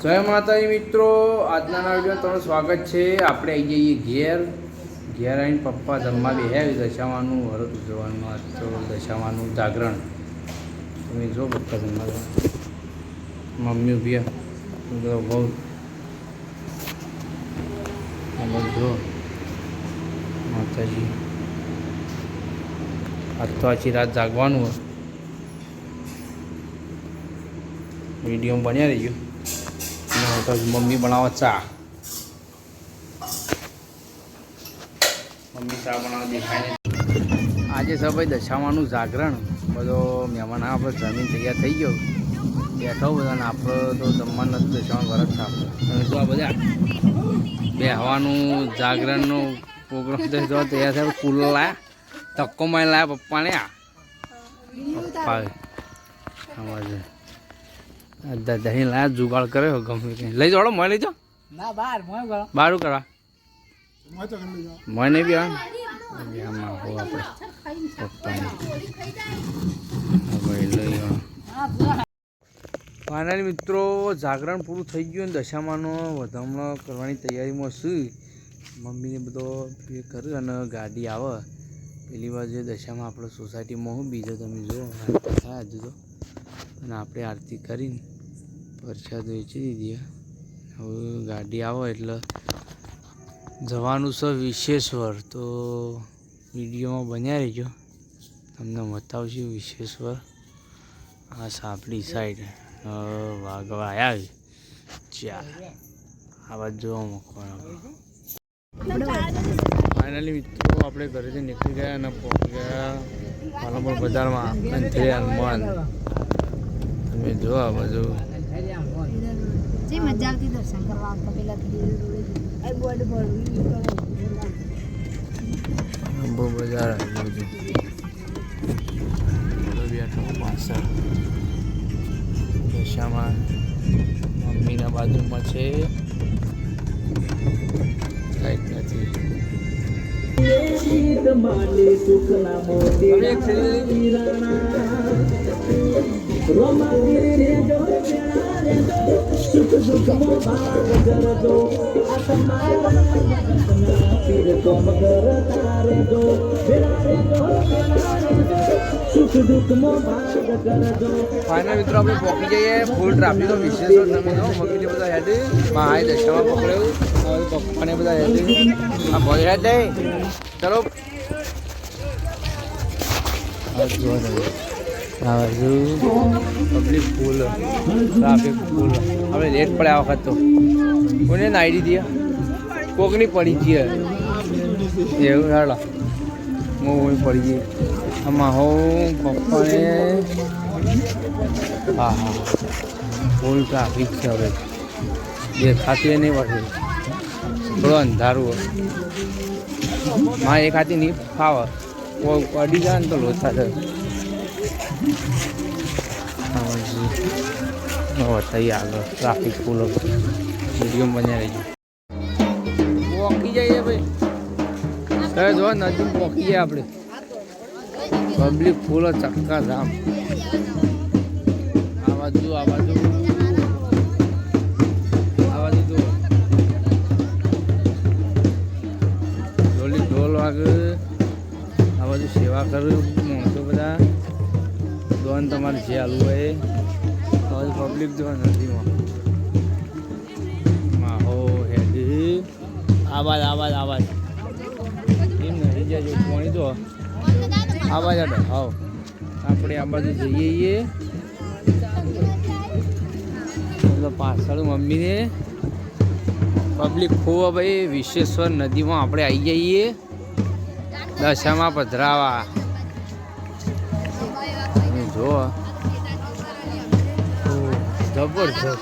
જય માતાજી મિત્રો, આજના વિડીયો તમારું સ્વાગત છે. આપણે આવી જઈએ ઘેર આવીને પપ્પા જમવા બેહ્યા. દશામાનું વરત ઉજવવાનું, આજ તો દશામાનું જાગરણ. તમે જો પપ્પા જમવા, મમ્મી ઉભી બધો બહુ જો માતાજી. આજ તો આખી રાત જાગવાનું હોય. વિડીયો બન્યા રહી ગયો. મમ્મી બનાવો ચા. મમ્મી ચા બનાવવા દેખાય. આજે છે ભાઈ દશામાનું જાગરણ. બધો મહેમાન આપણે જમીન તૈયાર થઈ ગયો, બેઠો બધા. ને આપણે તો જમવાનું નથી, દશામાં વરત છે આપણે. તમે જો આ બધા બેહવાનું જાગરણનો પ્રોગ્રામ તો જો તૈયાર થાય. કુલો લાયા, ધક્કો મારી લાયા પપ્પાને. પપ્પા દહીં લાયા, જુગાડ કર્યો ગમે લઈ જાઓ. મોય લઈ જાઓ ના બારું કરવા મોય નહીં બી આમાં હો આપણે પપ્પાને. ફાઇનલી મિત્રો જાગરણ પૂરું થઈ ગયું ને દશામાનો વધામણો કરવાની તૈયારીમાં છું. મમ્મીને બધો પે કર્યું અને ગાડી આવે પેલી બાજુ દશામાં આપણે સોસાયટીમાં હું બીજો તમે જો થાય હજુ તો. અને આપણે આરતી કરીને પ્રસાદ વેચી દીધી. હવે ગાડી આવે એટલે જવાનું છે વિશ્વેશ્વર. તો વિડીયોમાં બન્યા રહીજો, તમને બતાવશું વિશ્વેશ્વર. આ સાપડી સાઈડ વાગવા આવ્યા. ચાલ આ બાજુ જોવા મૂકવાના. ફાઇનલી મિત્રો આપણે ઘરેથી નીકળી ગયા અને પહોંચી ગયા પાલનપુર બજારમાં. અંતરે હનુમાન તમે જો આ બાજુ મજા આવતી દર્શન કરવા આવતા પેલા બહુ બજાર આવ્યું બેઠો પાછળ દશામાં. મમ્મીના બાજુમાં છે, લાઈટ નથી. ફાઇનલ મિત્રો આપણે પહોંચી જઈએ. ફૂલ ટ્રાફિક તો વિશ્વેશ્વર. તમે જો મમ્મીને બધા હેડ માં દશામાં પકડ્યું. પપ્પાને બધા હેડ આ ભોજ હેડ દે. ચલો આ બાજુ પબ્લિક ફૂલ, ટ્રાફિક ફૂલ. આપણે લેટ પડે આ વખત તો. કોને નાઈ દીધી કોકની પડી ગઈ એવું હાલો હું પડી ગઈ આમાં. હું પપ્પાને હા હા ફૂલ ટ્રાફિક છે. હવે દેખાતી નહીં પડે, થોડું અંધારું હોય. માં એક હાથી નહીં ફાવે, પડી જાય ને તો લોચા છે. થઈ આગળ ટ્રાફિક ફૂલ. વિડીયો બન્યા રહી ગયો. પહોંચી જઈએ ભાઈ. જો નજીક પહોંચી જાય આપણે. પબ્લિક ફૂલ ચક્કા જામ. આ બાજુ આ બાજુ આ બાજુ તો ઢોલ વાગે. આ બાજુ સેવા કરું માણસો બધા. દોન તમારે જે હાલવું હોય પબ્લિક જો નદીમાં માહો હેડી. આવાજ આવાજ આવાજ એમ નહીં જાય પાણી તો આવાજ આડે. હાવ આપણે આ બાજુ જઈએ એટલે પાછળ મમ્મીને પબ્લિક ખૂબ ભાઈ. વિશ્વેશ્વર નદીમાં આપણે આવી જઈએ દશામાં પધરાવા. જો જબરજસ્ત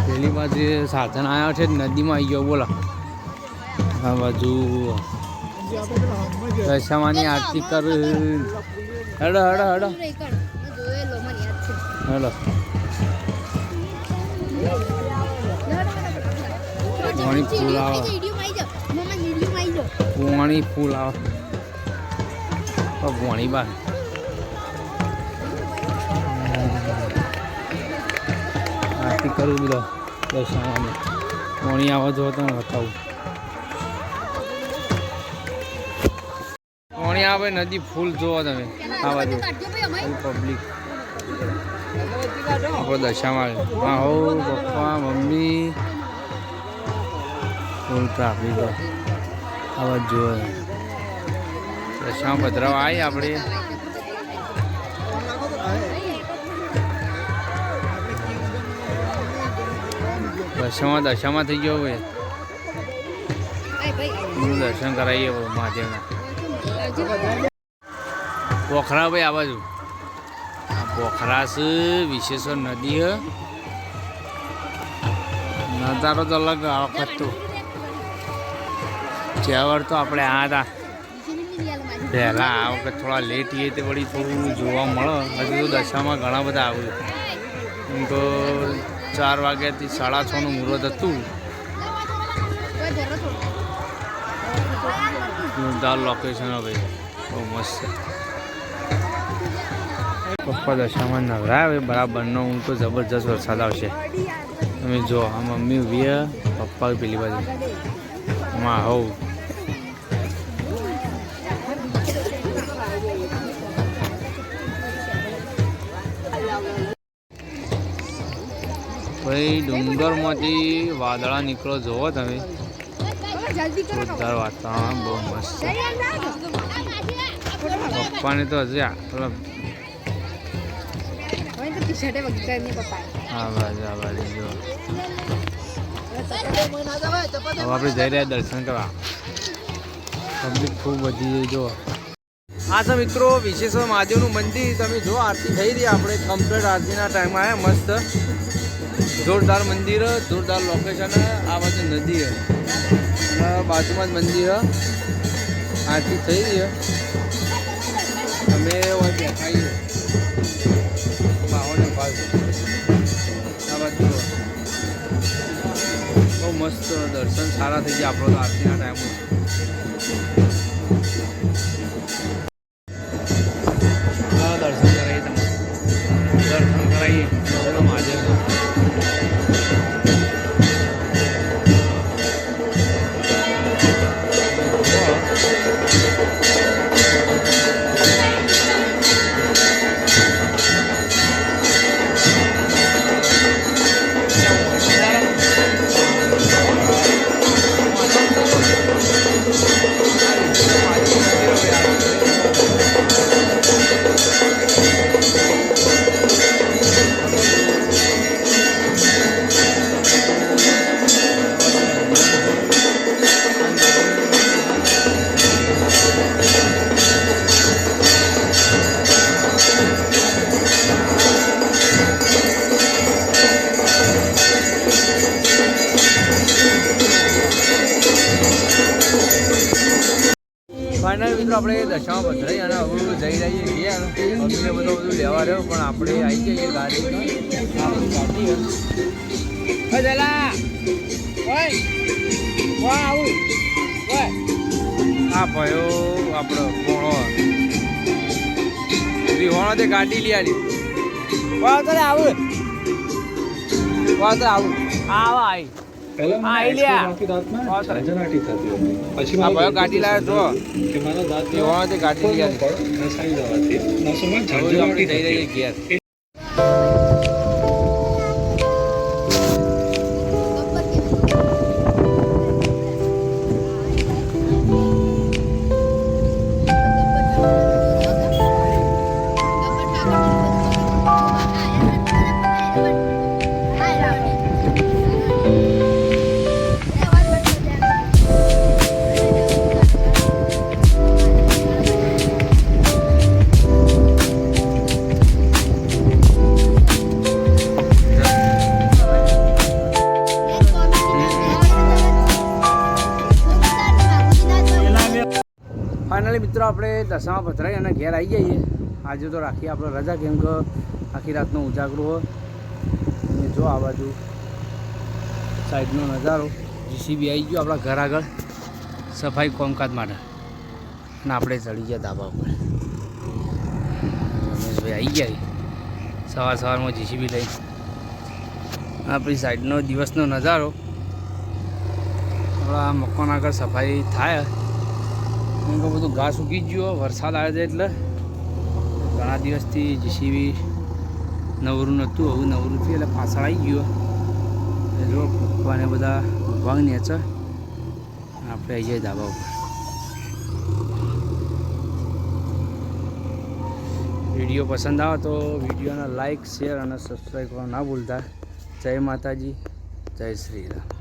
પેલીમાં જે સાધન આવ્યા છે નદીમાં આવી ગયો. બોલો આ બાજુ દશામાની આરતી કર. હેડો હેડો હેડો હેડો. પાણી ફૂલ આવે, પાણી ફૂલ આવે પાણી બહાર. આરતી કરું બધો દશામાનું પાણી આવે જો તો બતાવું. પાણી આવે નદી ફૂલ જોવો તમે આ બાજુ પબ્લિક આપણે દશામાં હા હો પપ્પા મમ્મી ફૂલ ટ્રાફિક આ બાજુ જુઓ દશામાં પધરાવા આવી આપણે. દશામાં થઈ ગયો ભાઈ દર્શન કરાવીએ મહાદેવના. પોખરા ભાઈ આ બાજુ પોખરા છે વિશેષર નદી હ નજારો તો અલગ આ વખત તો જ્યાં તો આપણે આ હતા પહેલાં આ વખત થોડા લેટ થઈએ તે વળી થોડું જોવા મળે. હજુ તો દશામાં ઘણા બધા આવ્યું એમ તો 4 વાગ્યાથી 6:30નું મુહૂર્ત હતું. જોરદાર લોકેશન ભાઈ બહુ મસ્ત. પપ્પા દશામાં નવરા હવે બરાબરનો હું તો જબરજસ્ત વરસાદ આવશે. તમે જો આ મમ્મી ઊભી પપ્પા પેલી બાજુ માં હોવ ભાઈ ડુંગરમાંથી વાદળા નીકળો જોવો તમે. જોરદાર વાતાવરણ બહુ મસ્ત. પપ્પાને તો હજુ હા બસ આ બાજુ જો હવે આપણે જઈ રહ્યા દર્શન કરવા. પબ્લિક ખૂબ વધી જો. હા તો મિત્રો વિશેશ્વર મહાદેવનું મંદિર તમે જો આરતી થઈ રહી આપણે કમ્પ્લીટ આરતીના ટાઈમ આવ્યા મસ્ત જોરદાર મંદિર જોરદાર લોકેશન. આ બાજુ નદી અને બાજુમાં જ મંદિર આરતી થઈ રહી અમે દેખાઈએ બાવળને પાસ આ બાજુ બહુ મસ્ત દર્શન સારા થઈ ગયા આપણો તો આરતીના ટાઈમમાં. દર્શન કરાવીએ તમે દર્શન કરાવીએ ચલો મહાદેવ. ફાઇનલ મિત્રો આપણે દશામાં પધરાઈ અને હવે જઈ રહીએ ગયા મમ્મીને બધું લેવા રહ્યો પણ આપણે આવી જઈએ ગાડી હા ભાઈઓ આપણો કોણો વિહોણો તે ગાડી લઈ આવી વાતરે આવું આવું આવા આવી ગાડી લાવ્યો છો ગાડી લઈ આવી ઘેર. ફાઇનલી મિત્રો આપણે દશામાં પધરાઈ અને ઘેર આવી જઈએ. આજે તો રાખીએ આપણે રજા કેમ કે આખી રાતનો ઉજાગરો હોય. અને જો આ બાજુ સાઈડનો નજારો જીસીબી આવી ગયો આપણા ઘર આગળ સફાઈ કામકાજ માટે અને આપણે ચડી ગયા ધાબા ઉપર. રમેશભાઈ આવી ગયા સવારમાં જીસીબી લઈ આપણી સાઈડનો દિવસનો નજારો. આપણા મકાન આગળ સફાઈ થાય કેમ કે બધું ઘાસ ઉગી ગયું. વરસાદ આવે છે એટલે ઘણા દિવસથી જીસીબી નવરું નહોતું, હવે નવરું થયું એટલે પાછળ આવી ગયું. જો ભૂખવાને બધા ભૂખવા નેચે. આપણે આવી જઈએ ધાબા ઉપર. વિડીયો પસંદ આવે તો વિડીયોને લાઈક, શેર અને સબસ્ક્રાઈબ કરવા ના ભૂલતા. જય માતાજી, જય શ્રી રામ.